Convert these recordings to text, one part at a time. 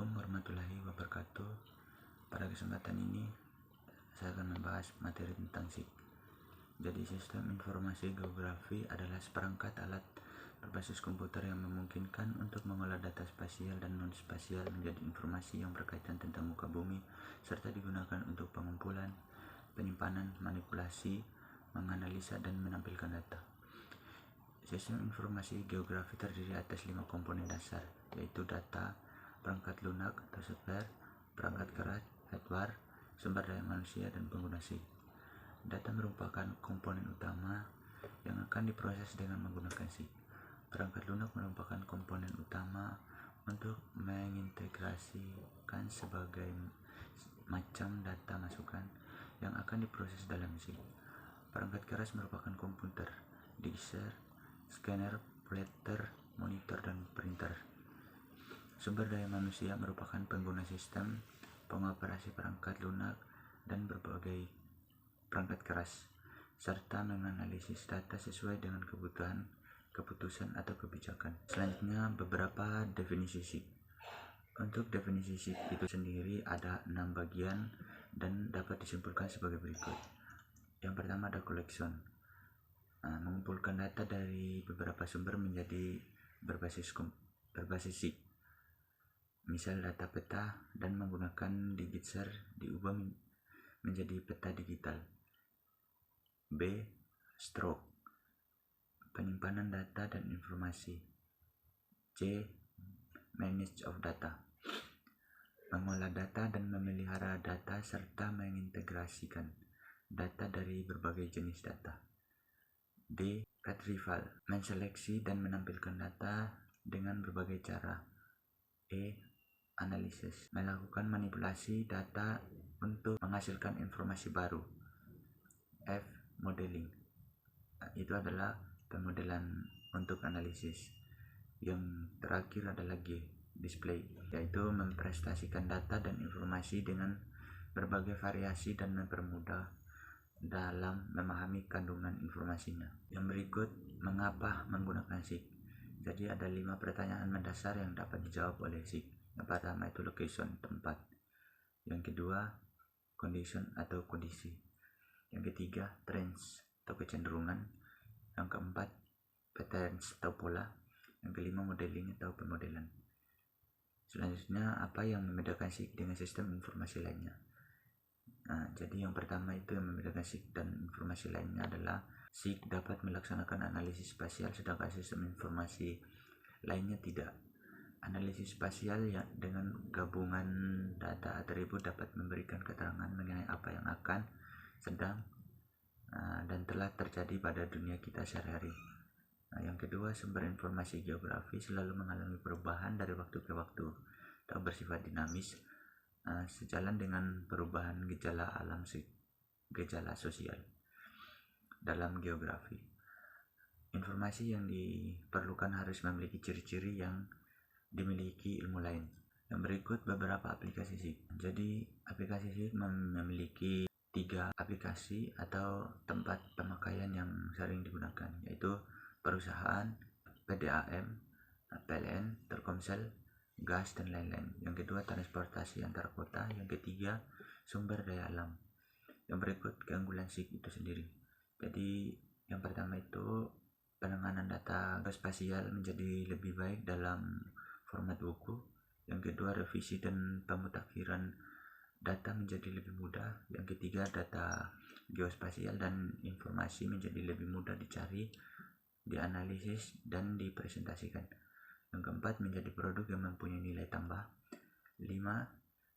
Assalamualaikum warahmatullahi wabarakatuh. Pada kesempatan ini saya akan membahas materi tentang SIG. Jadi sistem informasi geografi adalah seperangkat alat berbasis komputer yang memungkinkan untuk mengolah data spasial dan non-spasial menjadi informasi yang berkaitan tentang muka bumi, serta digunakan untuk pengumpulan, penyimpanan, manipulasi, menganalisa, dan menampilkan data. Sistem informasi geografi terdiri atas 5 komponen dasar, yaitu data, perangkat lunak atau software, perangkat keras, hardware, sumber daya manusia, dan pengguna SIG. Data merupakan komponen utama yang akan diproses dengan menggunakan SIG. Perangkat lunak merupakan komponen utama untuk mengintegrasikan sebagai macam data masukan yang akan diproses dalam SIG. Perangkat keras merupakan komputer, digger, scanner, printer, monitor, dan printer. Sumber daya manusia merupakan pengguna sistem, pengoperasi perangkat lunak, dan berbagai perangkat keras, serta menganalisis data sesuai dengan kebutuhan, keputusan, atau kebijakan. Selanjutnya, beberapa definisi SIG. Untuk definisi SIG itu sendiri ada 6 bagian dan dapat disimpulkan sebagai berikut. Yang pertama ada collection, mengumpulkan data dari beberapa sumber menjadi berbasis SIG. Misal data peta dan menggunakan digitser diubah menjadi peta digital. B. Stroke, penyimpanan data dan informasi. C. Manage of data, mengolah data dan memelihara data serta mengintegrasikan data dari berbagai jenis data. D. Retrieval, menseleksi dan menampilkan data dengan berbagai cara. E. Analisis, melakukan manipulasi data untuk menghasilkan informasi baru. F. Modeling, itu adalah pemodelan untuk analisis. Yang terakhir adalah G. Display, yaitu mempresentasikan data dan informasi dengan berbagai variasi dan mempermudah dalam memahami kandungan informasinya. Yang berikut, mengapa menggunakan SIG? Jadi ada 5 pertanyaan mendasar yang dapat dijawab oleh SIG. Yang pertama itu location, tempat. Yang kedua, condition atau kondisi. Yang ketiga, trends atau kecenderungan. Yang keempat, patterns atau pola. Yang kelima, modeling atau pemodelan. Selanjutnya, apa yang membedakan SIG dengan sistem informasi lainnya? Jadi yang pertama itu yang membedakan SIG dan informasi lainnya adalah SIG dapat melaksanakan analisis spasial sedangkan sistem informasi lainnya tidak. Analisis spasial ya, dengan gabungan data atribut dapat memberikan keterangan mengenai apa yang akan, sedang, dan telah terjadi pada dunia kita sehari-hari. Yang kedua, sumber informasi geografi selalu mengalami perubahan dari waktu ke waktu atau bersifat dinamis, sejalan dengan perubahan gejala alam, gejala sosial dalam geografi. Informasi yang diperlukan harus memiliki ciri-ciri yang dimiliki ilmu lain. Yang berikut beberapa aplikasi SIG. Jadi aplikasi SIG memiliki 3 aplikasi atau tempat pemakaian yang sering digunakan, yaitu perusahaan, PDAM, PLN, Telkomsel, gas, dan lain-lain. Yang kedua, transportasi antar kota. Yang ketiga, sumber daya alam. Yang berikut keunggulan SIG itu sendiri. Jadi yang pertama itu penanganan data spasial menjadi lebih baik dalam format buku. Yang kedua, revisi dan pemutakhiran data menjadi lebih mudah. Yang ketiga, data geospasial dan informasi menjadi lebih mudah dicari, dianalisis, dan dipresentasikan. Yang keempat, menjadi produk yang mempunyai nilai tambah. 5.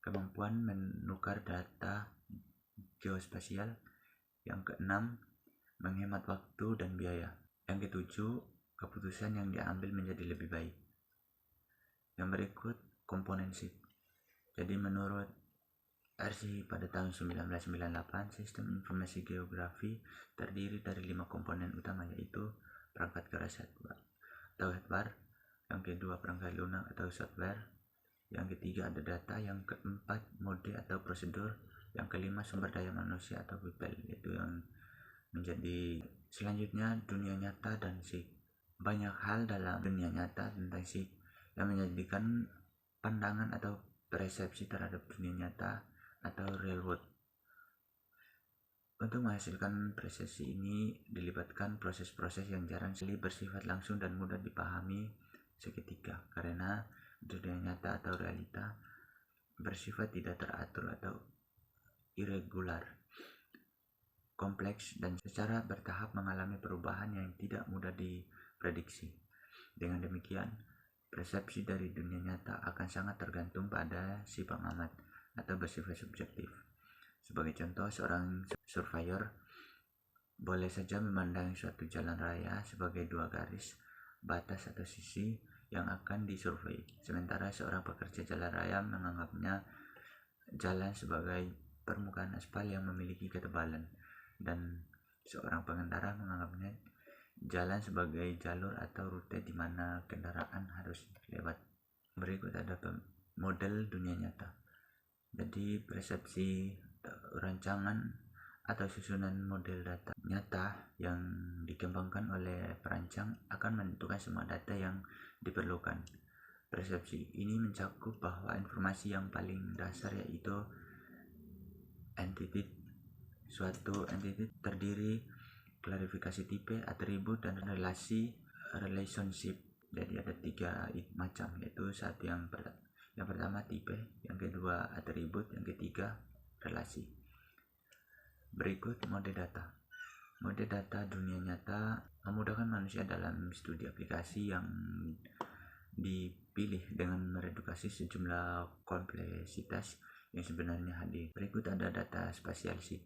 Kemampuan menukar data geospasial. Yang keenam, menghemat waktu dan biaya. Yang ketujuh, keputusan yang diambil menjadi lebih baik. Yang berikut komponen SIG. Jadi menurut RC pada tahun 1998, sistem informasi geografi terdiri dari 5 komponen utama, yaitu perangkat keras atau hardware. Yang kedua, perangkat lunak atau software. Yang ketiga, ada data. Yang keempat, mode atau prosedur. Yang kelima, sumber daya manusia atau people, yaitu yang menjadi selanjutnya dunia nyata dan SIG. Banyak hal dalam dunia nyata tentang SIG yang menjadikan pandangan atau persepsi terhadap dunia nyata atau real world. Untuk menghasilkan persepsi ini dilibatkan proses-proses yang jarang sekali bersifat langsung dan mudah dipahami seketika, karena dunia nyata atau realita bersifat tidak teratur atau irregular, kompleks, dan secara bertahap mengalami perubahan yang tidak mudah diprediksi. Dengan demikian, persepsi dari dunia nyata akan sangat tergantung pada si pengamat atau bersifat subjektif. Sebagai contoh, seorang surveyor boleh saja memandang suatu jalan raya sebagai dua garis, batas atau sisi yang akan disurvei, sementara seorang pekerja jalan raya menganggapnya jalan sebagai permukaan aspal yang memiliki ketebalan, dan seorang pengendara menganggapnya jalan sebagai jalur atau rute di mana kendaraan harus lewat. Berikut ada model dunia nyata. Jadi persepsi, rancangan atau susunan model data nyata yang dikembangkan oleh perancang akan menentukan semua data yang diperlukan. Persepsi ini mencakup bahwa informasi yang paling dasar yaitu entity. Suatu entity terdiri klarifikasi tipe, atribut, dan relationship. Jadi ada 3 macam, yaitu yang pertama tipe, yang kedua atribut, yang ketiga relasi. Berikut mode data. Mode data dunia nyata memudahkan manusia dalam studi aplikasi yang dipilih dengan meredukasi sejumlah kompleksitas yang sebenarnya hadir. Berikut ada data spasial SIG.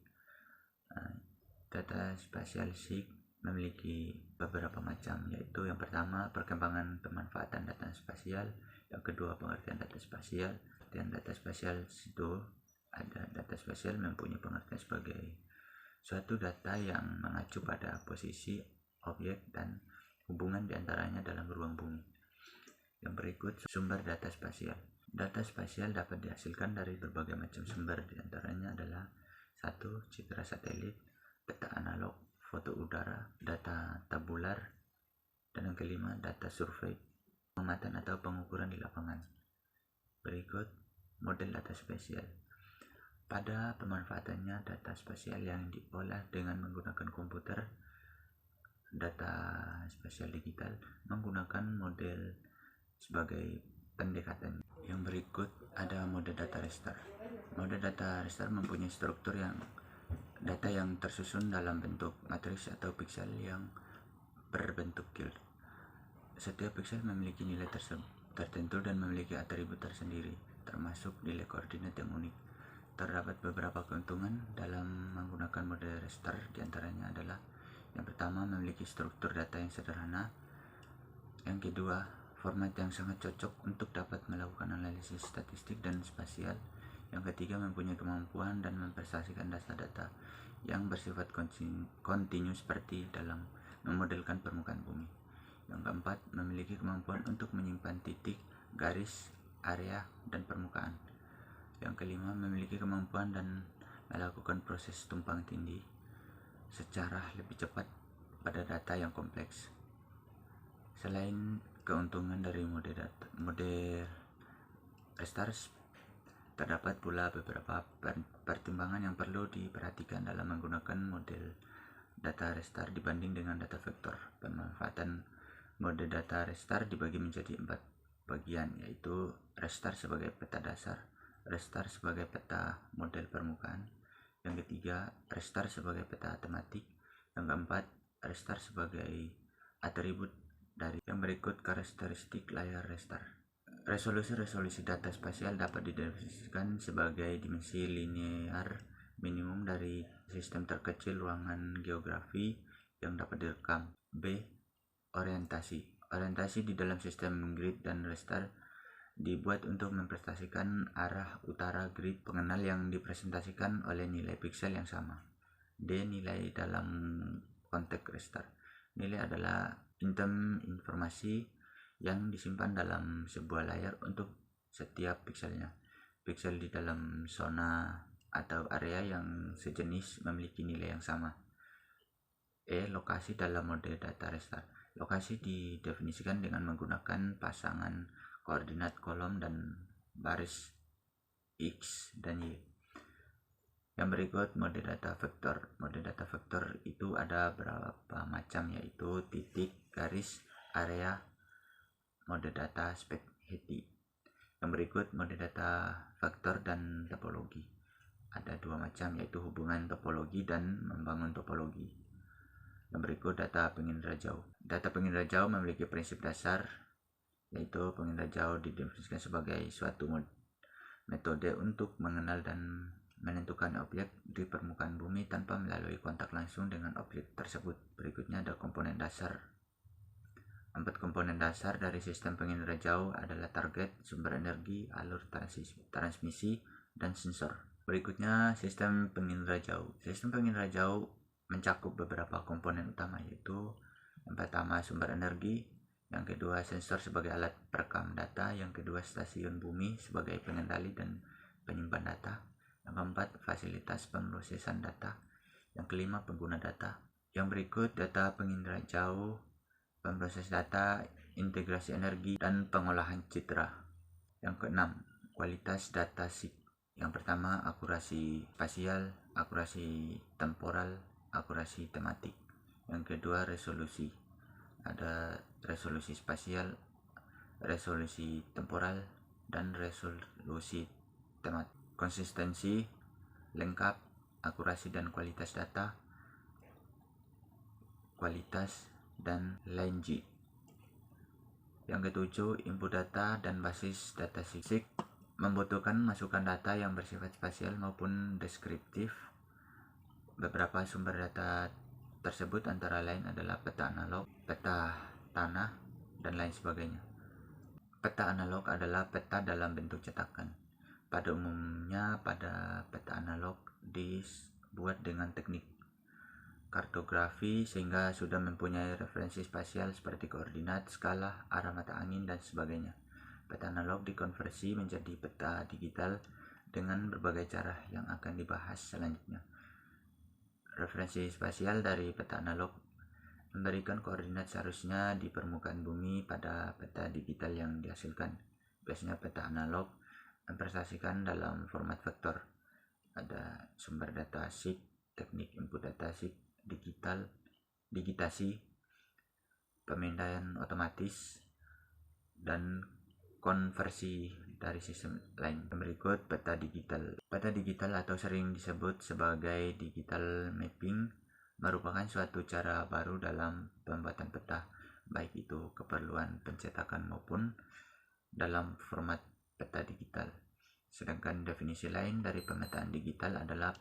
Data spasial SIG memiliki beberapa macam, yaitu yang pertama perkembangan pemanfaatan data spasial, yang kedua pengertian data spasial, dan data spasial itu ada data spasial mempunyai pengertian sebagai suatu data yang mengacu pada posisi objek dan hubungan diantaranya dalam ruang bumi. Yang berikut sumber data spasial. Data spasial dapat dihasilkan dari berbagai macam sumber, diantaranya adalah 1. Citra satelit, peta analog, foto udara, data tabular, dan yang kelima data survei, pengamatan atau pengukuran di lapangan. Berikut model data spasial. Pada pemanfaatannya, data spasial yang diolah dengan menggunakan komputer, data spasial digital menggunakan model sebagai pendekatan. Yang berikut ada mode data raster. Mode data raster mempunyai struktur data yang tersusun dalam bentuk matriks atau piksel yang berbentuk cube. Setiap piksel memiliki nilai tertentu dan memiliki atribut tersendiri, termasuk nilai koordinat yang unik. Terdapat beberapa keuntungan dalam menggunakan mode raster, diantaranya adalah yang pertama memiliki struktur data yang sederhana, yang kedua format yang sangat cocok untuk dapat melakukan analisis statistik dan spasial, yang ketiga mempunyai kemampuan dan mempresentasikan data-data yang bersifat kontinu seperti dalam memodelkan permukaan bumi, yang keempat memiliki kemampuan untuk menyimpan titik, garis, area, dan permukaan, yang kelima memiliki kemampuan dan melakukan proses tumpang tindih secara lebih cepat pada data yang kompleks. Selain keuntungan dari mode raster, terdapat pula beberapa pertimbangan yang perlu diperhatikan dalam menggunakan model data raster dibanding dengan data vektor. Pemanfaatan mode data raster dibagi menjadi 4 bagian, yaitu raster sebagai peta dasar, raster sebagai peta model permukaan, yang ketiga raster sebagai peta tematik, yang keempat raster sebagai atribut dari. Yang berikut karakteristik layar raster. Resolusi data spasial dapat didefinisikan sebagai dimensi linear minimum dari sistem terkecil ruangan geografi yang dapat direkam. B. Orientasi di dalam sistem grid dan raster dibuat untuk mempresentasikan arah utara grid pengenal yang dipresentasikan oleh nilai piksel yang sama. D. Nilai dalam konteks raster. Nilai adalah item informasi yang disimpan dalam sebuah layar untuk setiap pikselnya. Piksel di dalam zona atau area yang sejenis memiliki nilai yang sama. E. Lokasi dalam mode data raster. Lokasi didefinisikan dengan menggunakan pasangan koordinat kolom dan baris X, dan Y. Yang berikut mode data vektor. Mode data vektor itu ada beberapa macam, yaitu titik, garis, area, mode data spaghetti. Yang berikut mode data vektor dan topologi. Ada dua macam, yaitu hubungan topologi dan membangun topologi. Yang berikut data penginderaan jauh. Data penginderaan jauh memiliki prinsip dasar, yaitu penginderaan jauh didefinisikan sebagai suatu metode untuk mengenal dan menentukan objek di permukaan bumi tanpa melalui kontak langsung dengan objek tersebut. Berikutnya ada komponen dasar. 4 komponen dasar dari sistem penginderaan jauh adalah target, sumber energi, alur transmisi, dan sensor. Berikutnya sistem penginderaan jauh. Sistem penginderaan jauh mencakup beberapa komponen utama, yaitu yang pertama sumber energi, yang kedua sensor sebagai alat perekam data, yang kedua stasiun bumi sebagai pengendali dan penyimpan data, yang keempat fasilitas pemrosesan data, yang kelima pengguna data. Yang berikut data penginderaan jauh, pemroses data, integrasi energi, dan pengolahan citra. Yang keenam, kualitas data SIG. Yang pertama akurasi spasial, akurasi temporal, akurasi tematik. Yang kedua resolusi. Ada resolusi spasial, resolusi temporal, dan resolusi tematik. Konsistensi, lengkap, akurasi dan kualitas data, kualitas, dan lain-G. Yang ketujuh, input data dan basis data SIG membutuhkan masukan data yang bersifat spasial maupun deskriptif. Beberapa sumber data tersebut antara lain adalah peta analog, peta tanah, dan lain sebagainya. Peta analog adalah peta dalam bentuk cetakan. Pada umumnya pada peta analog dibuat dengan teknik kartografi sehingga sudah mempunyai referensi spasial seperti koordinat, skala, arah mata angin, dan sebagainya. Peta analog dikonversi menjadi peta digital dengan berbagai cara yang akan dibahas selanjutnya. Referensi spasial dari peta analog memberikan koordinat seharusnya di permukaan bumi pada peta digital yang dihasilkan. Biasanya peta analog mempresentasikan dalam format vektor. Ada sumber data SIG, teknik input data SIG, digitasi, pemindaian otomatis, dan konversi dari sistem lain. Berikut peta digital. Peta digital atau sering disebut sebagai digital mapping merupakan suatu cara baru dalam pembuatan peta, baik itu keperluan pencetakan maupun dalam format peta digital. Sedangkan definisi lain dari pemetaan digital adalah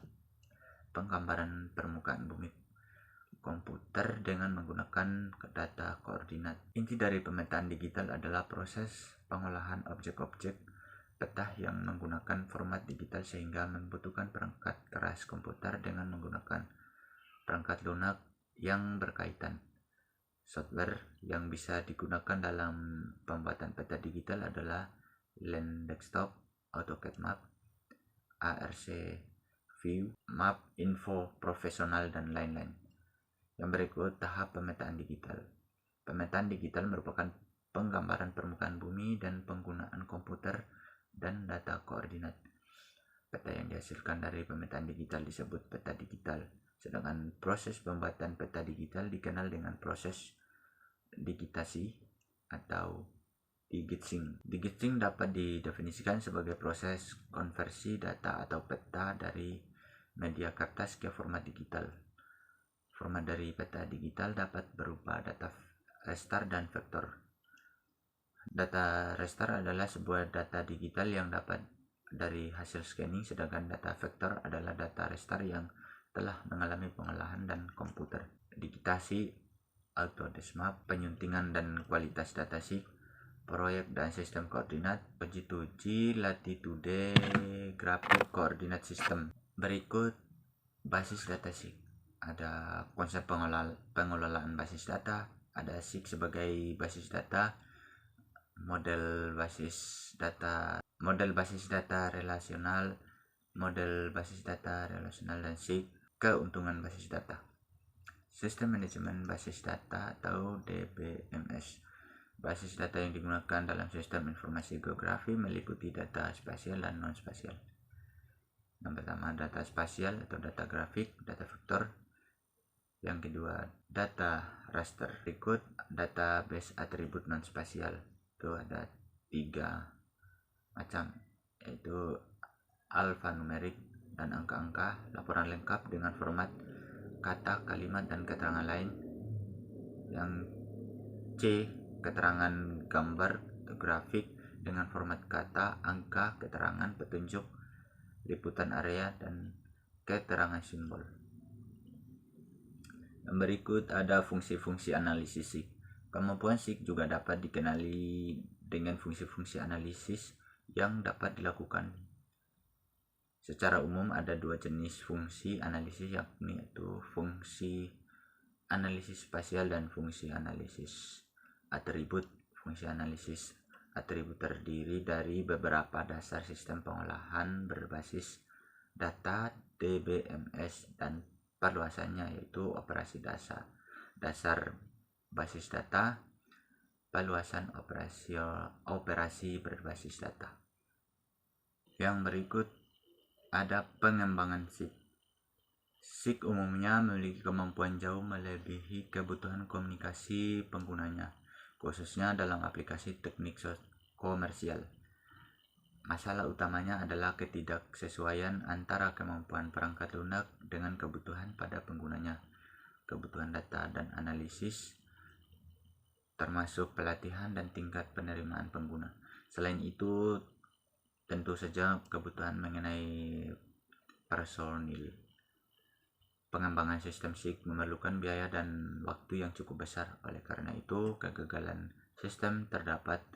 penggambaran permukaan bumi komputer dengan menggunakan data koordinat. Inti dari pemetaan digital adalah proses pengolahan objek-objek peta yang menggunakan format digital sehingga membutuhkan perangkat keras komputer dengan menggunakan perangkat lunak yang berkaitan. Software yang bisa digunakan dalam pembuatan peta digital adalah Land Desktop, AutoCAD Map, ARC View, Map Info Profesional, dan lain-lain. Yang berikut tahap pemetaan digital. Pemetaan digital merupakan penggambaran permukaan bumi dan penggunaan komputer dan data koordinat. Peta yang dihasilkan dari pemetaan digital disebut peta digital. Sedangkan proses pembuatan peta digital dikenal dengan proses digitasi atau digitizing. Digitizing dapat didefinisikan sebagai proses konversi data atau peta dari media kertas ke format digital. Format dari peta digital dapat berupa data raster dan vektor. Data raster adalah sebuah data digital yang dapat dari hasil scanning, sedangkan data vektor adalah data raster yang telah mengalami pengolahan dan komputer. Digitasi, Autodesk Map, penyuntingan dan kualitas data SIG, proyek dan sistem koordinat, Longitude, Latitude, grafik koordinat sistem. Berikut basis data SIG. Ada konsep pengelolaan basis data, ada SIG sebagai basis data, model basis data relasional, model basis data relasional, dan SIG keuntungan basis data. Sistem manajemen basis data atau DBMS. Basis data yang digunakan dalam sistem informasi geografi meliputi data spasial dan non-spasial. Yang pertama data spasial atau data grafik, data vektor. Yang kedua data raster. Berikut database atribut non-spasial. Itu ada 3 macam, yaitu alfanumerik dan angka-angka, laporan lengkap dengan format kata, kalimat, dan keterangan lain. Yang C, keterangan gambar atau grafik dengan format kata, angka, keterangan, petunjuk, liputan area, dan keterangan simbol. Yang berikut ada fungsi-fungsi analisis SIG. Kemampuan SIG juga dapat dikenali dengan fungsi-fungsi analisis yang dapat dilakukan. Secara umum ada 2 jenis fungsi analisis, yakni itu fungsi analisis spasial dan fungsi analisis atribut. Fungsi analisis atribut terdiri dari beberapa dasar sistem pengolahan berbasis data DBMS dan perluasannya, yaitu operasi dasar basis data, perluasan operasi berbasis data. Yang berikut ada pengembangan SIG. SIG umumnya memiliki kemampuan jauh melebihi kebutuhan komunikasi penggunanya, khususnya dalam aplikasi teknik komersial. Masalah utamanya adalah ketidaksesuaian antara kemampuan perangkat lunak dengan kebutuhan pada penggunanya, kebutuhan data dan analisis, termasuk pelatihan dan tingkat penerimaan pengguna. Selain itu, tentu saja kebutuhan mengenai personil. Pengembangan sistem SIG memerlukan biaya dan waktu yang cukup besar. Oleh karena itu, kegagalan sistem terdapat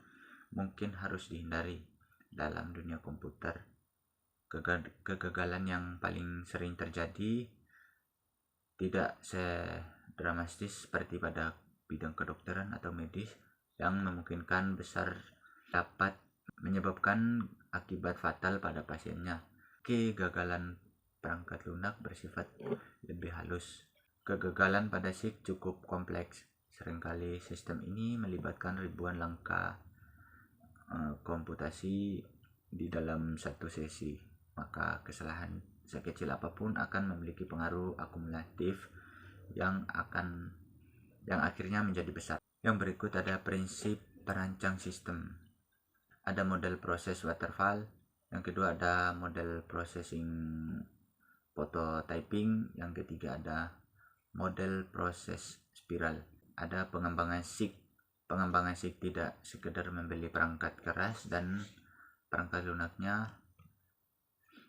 mungkin harus dihindari. Dalam dunia komputer, kegagalan yang paling sering terjadi tidak sedramatis seperti pada bidang kedokteran atau medis, yang memungkinkan besar dapat menyebabkan akibat fatal pada pasiennya. Kegagalan perangkat lunak bersifat lebih halus. Kegagalan pada SIG cukup kompleks. Seringkali sistem ini melibatkan ribuan langkah komputasi di dalam satu sesi, maka kesalahan sekecil apapun akan memiliki pengaruh akumulatif yang akhirnya menjadi besar. Yang berikut ada prinsip perancang sistem. Ada model proses waterfall. Yang kedua ada model processing prototyping. Yang ketiga ada model proses spiral. Ada pengembangan SIG. Pengembangan SIG tidak sekedar membeli perangkat keras dan perangkat lunaknya.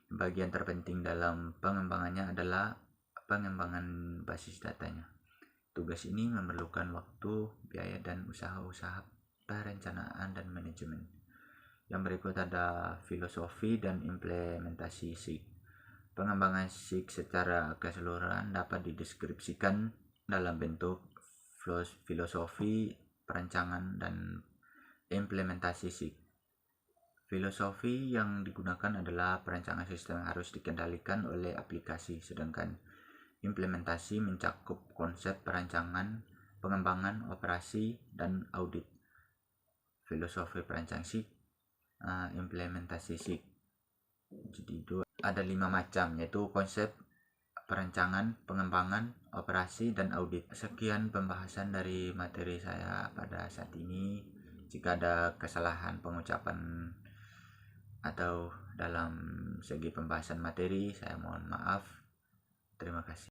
Bagian terpenting dalam pengembangannya adalah pengembangan basis datanya. Tugas ini memerlukan waktu, biaya, dan usaha-usaha perencanaan dan manajemen. Yang berikut ada filosofi dan implementasi SIG. Pengembangan SIG secara keseluruhan dapat dideskripsikan dalam bentuk filosofi, perancangan, dan implementasi SIG. Filosofi yang digunakan adalah perancangan sistem yang harus dikendalikan oleh aplikasi, sedangkan implementasi mencakup konsep perancangan, pengembangan, operasi, dan audit. Filosofi perancang SIG, implementasi SIG. Jadi itu ada 5 macam, yaitu konsep, perancangan, pengembangan, operasi, dan audit. Sekian pembahasan dari materi saya pada saat ini. Jika ada kesalahan pengucapan atau dalam segi pembahasan materi, saya mohon maaf. Terima kasih.